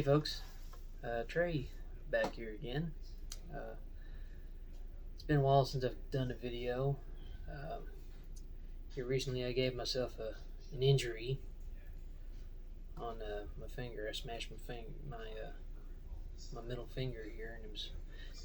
Howdy folks, Trey back here again. It's been a while since I've done a video. Here recently I gave myself an injury on my finger. I smashed my middle finger here, and it's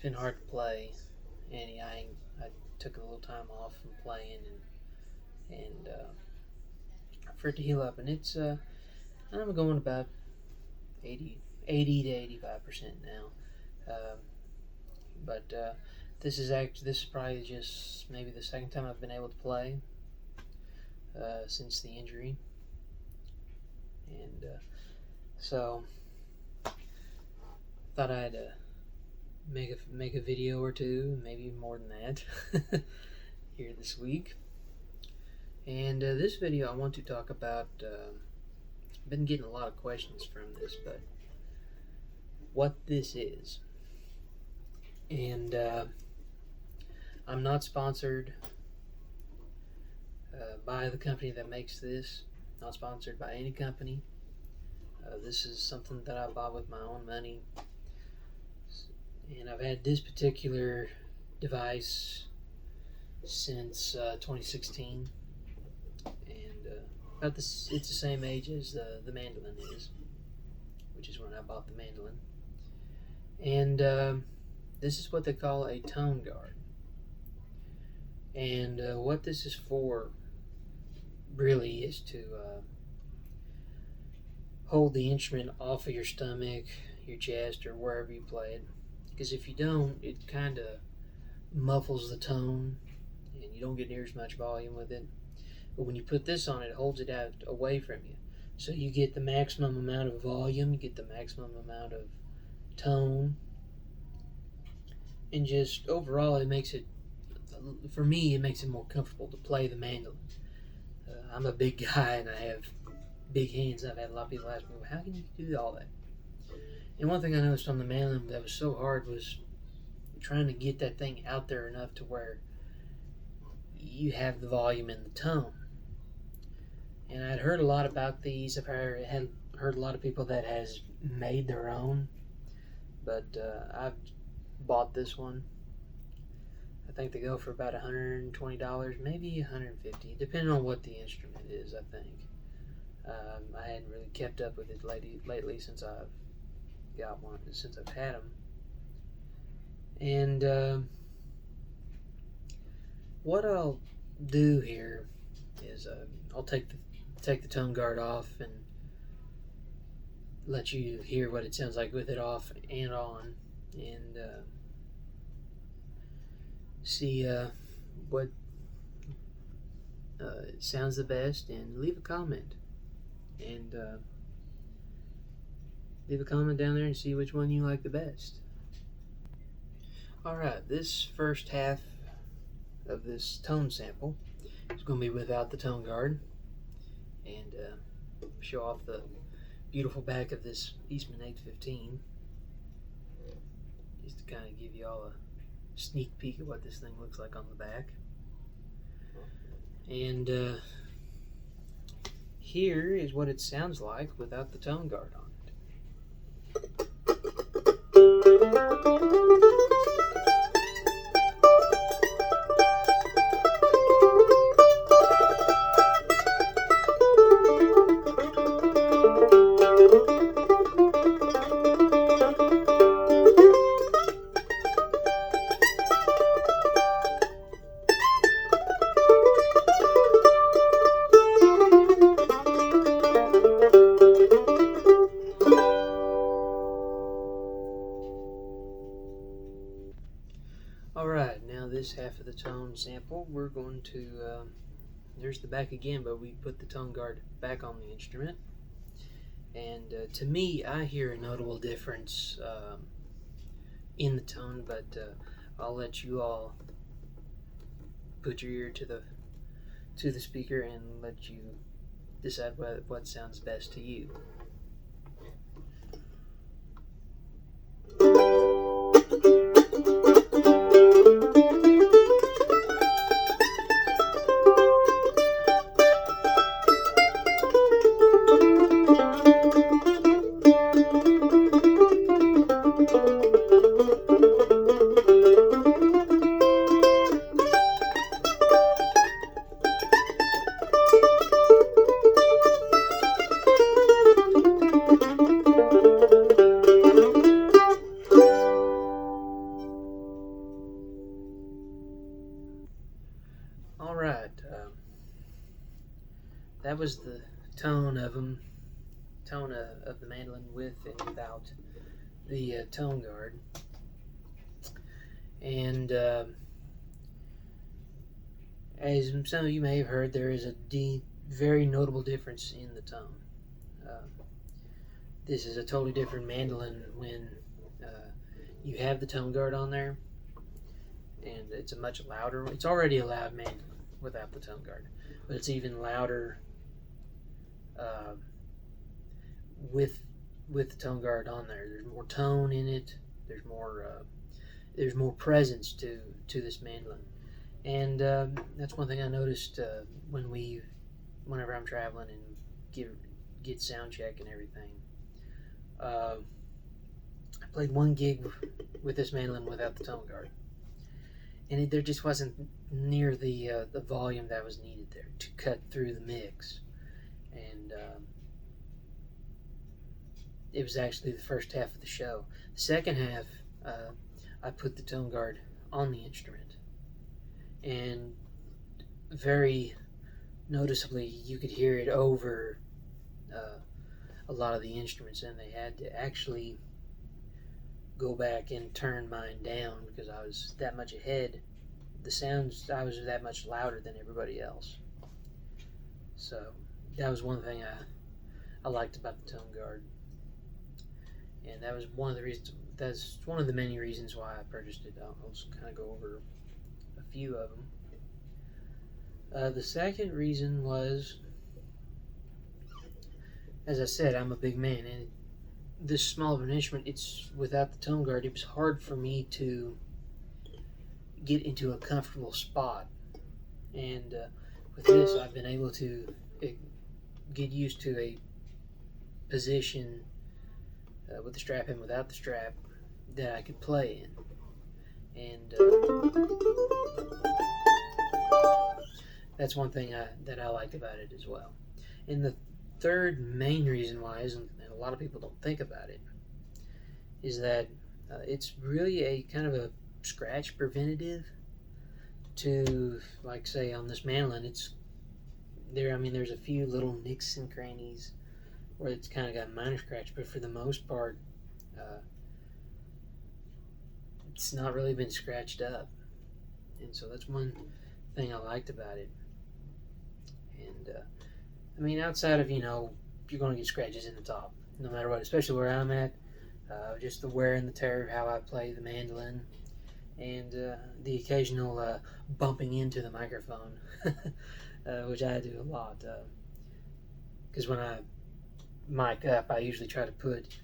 been hard to play. And I took a little time off from playing and for it to heal up, and I'm going about 80 to 85% now. But this is probably just maybe the second time I've been able to play since the injury, and so thought I'd make a video or two, maybe more than that, here this week. And this video I want to talk about. Been getting a lot of questions from this, but what this is. And I'm not sponsored by the company that makes this. Not sponsored by any company. This is something that I bought with my own money, and I've had this particular device since 2016. It's the same age as the mandolin is, which is when I bought the mandolin. And this is what they call a Tonegaurd. And what this is for really is to hold the instrument off of your stomach, your chest, or wherever you play it. Because if you don't, it kind of muffles the tone, and you don't get near as much volume with it. But when you put this on, it holds it out away from you. So you get the maximum amount of volume, you get the maximum amount of tone. And just overall, it makes it, for me, it makes it more comfortable to play the mandolin. I'm a big guy and I have big hands. I've had a lot of people ask me, well, how can you do all that? And one thing I noticed on the mandolin that was so hard was trying to get that thing out there enough to where you have the volume and the tone. And I'd heard a lot about these. I've heard a lot of people that has made their own, but I've bought this one. I think they go for about $120, maybe $150, depending on what the instrument is. I think I hadn't really kept up with it lately since I've got one, since I've had them. And what I'll do here is I'll take the Tonegaurd off and let you hear what it sounds like with it off and on, and see what sounds the best, and leave a comment. And leave a comment down there and see which one you like the best. Alright, this first half of this tone sample is going to be without the Tonegaurd, and show off the beautiful back of this Eastman 815, just to kind of give you all a sneak peek of what this thing looks like on the back. And here is what it sounds like without the Tonegaurd on it. Alright, now this half of the tone sample, we're going to, there's the back again, but we put the Tonegaurd back on the instrument. And to me, I hear a notable difference in the tone, but I'll let you all put your ear to the speaker and let you decide what sounds best to you. that was the tone of them, of the mandolin with and without the Tonegaurd. And as some of you may have heard, there is a very notable difference in the tone. This is a totally different mandolin when you have the Tonegaurd on there, and it's a much louder. It's already a loud mandolin without the Tonegaurd, but it's even louder with the Tonegaurd on there. There's more tone in it. There's more presence to this mandolin, and that's one thing I noticed whenever I'm traveling and get sound check and everything. I played one gig with this mandolin without the Tonegaurd, and there just wasn't near the volume that was needed there to cut through the mix. And it was actually the first half of the show. The second half, I put the Tonegaurd on the instrument, and very noticeably you could hear it over a lot of the instruments, and they had to actually go back and turn mine down because I was that much ahead. I was that much louder than everybody else. So that was one thing I liked about the Tonegaurd, and that was one of the reasons. That's one of the many reasons why I purchased it. I'll just kind of go over a few of them. The second reason was, as I said, I'm a big man, and this small of an instrument, it's without the Tonegaurd, it was hard for me to get into a comfortable spot. And with this, I've been able to get used to a position with the strap and without the strap that I could play in. And that's one thing that I liked about it as well. And the third main reason why, and a lot of people don't think about it, is that it's really a kind of a scratch preventative to, like, say on this mandolin, it's there. I mean, there's a few little nicks and crannies where it's kind of got minor scratch, but for the most part, it's not really been scratched up, and so that's one thing I liked about it. And I mean, outside of, you're going to get scratches in the top, no matter what, especially where I'm at. Just the wear and the tear of how I play the mandolin, and the occasional bumping into the microphone, which I do a lot. Because when I mic up, I usually try to put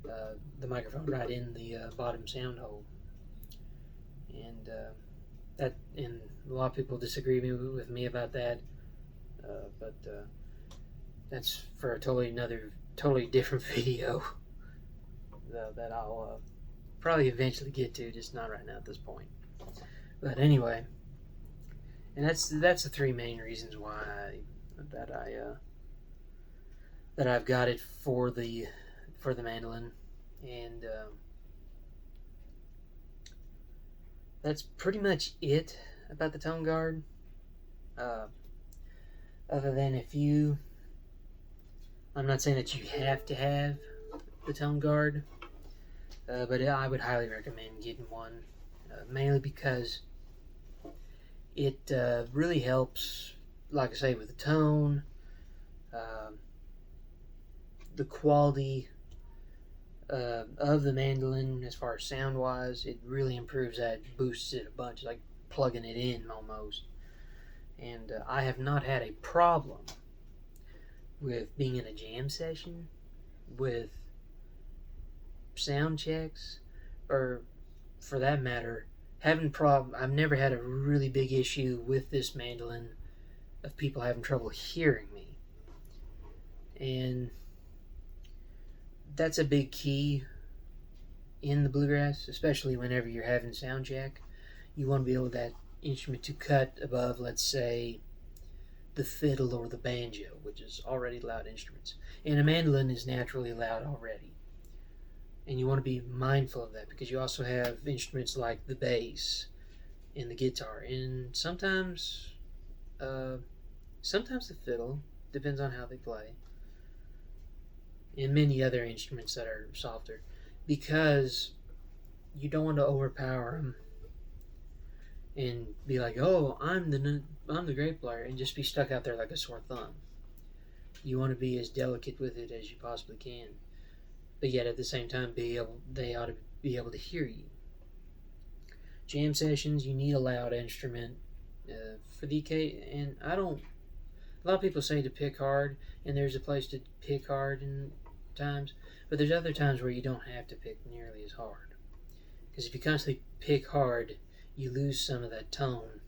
the microphone right in the bottom sound hole. And a lot of people disagree with me about that, but that's for a totally different video that I'll probably eventually get to, just not right now at this point. But anyway, and that's the three main reasons why that I've got it for the mandolin, and that's pretty much it about the Tonegaurd. Other than I'm not saying that you have to have the Tonegaurd, but I would highly recommend getting one, mainly because it really helps, like I say, with the tone, the quality of the mandolin as far as sound wise. It really improves that, boosts it a bunch, like plugging it in almost. And I have not had a problem with being in a jam session, with sound checks, or for that matter, I've never had a really big issue with this mandolin of people having trouble hearing me. And that's a big key in the bluegrass, especially whenever you're having sound check. You want to be able that instrument to cut above, let's say, the fiddle or the banjo, which is already loud instruments. And a mandolin is naturally loud already. And you want to be mindful of that, because you also have instruments like the bass and the guitar, and sometimes the fiddle, depends on how they play. And many other instruments that are softer, because you don't want to overpower them and be like, oh, I'm the great player, and just be stuck out there like a sore thumb. You want to be as delicate with it as you possibly can, but yet at the same time, they ought to be able to hear you. Jam sessions, you need a loud instrument for the occasion, and I don't. A lot of people say to pick hard, and there's a place to pick hard in times, but there's other times where you don't have to pick nearly as hard. Because if you constantly pick hard, you lose some of that tone.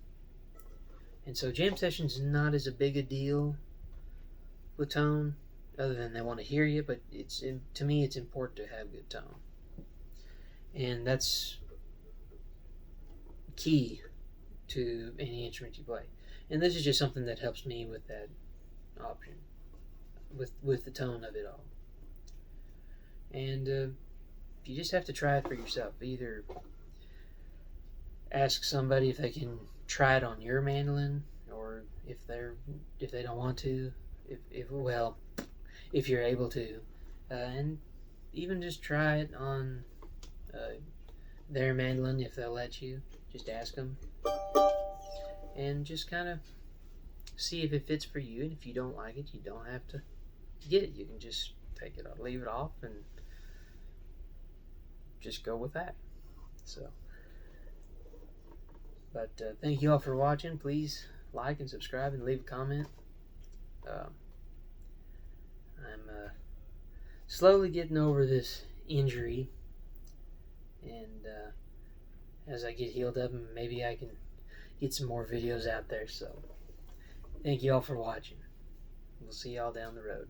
And so jam sessions not as a big a deal with tone, other than they want to hear you, but to me it's important to have good tone. And that's key to any instrument you play. And this is just something that helps me with that option, with the tone of it all. And you just have to try it for yourself. Either ask somebody if they can try it on your mandolin, or if they don't want to, if you're able to, and even just try it on their mandolin if they'll let you. Just ask them, and just kind of see if it fits for you. And if you don't like it, you don't have to get it. You can just take it off, leave it off, and just go with that. So, but thank you all for watching. Please like and subscribe and leave a comment. I'm slowly getting over this injury, and as I get healed up, maybe I can get some more videos out there. So thank you all for watching. We'll see y'all down the road.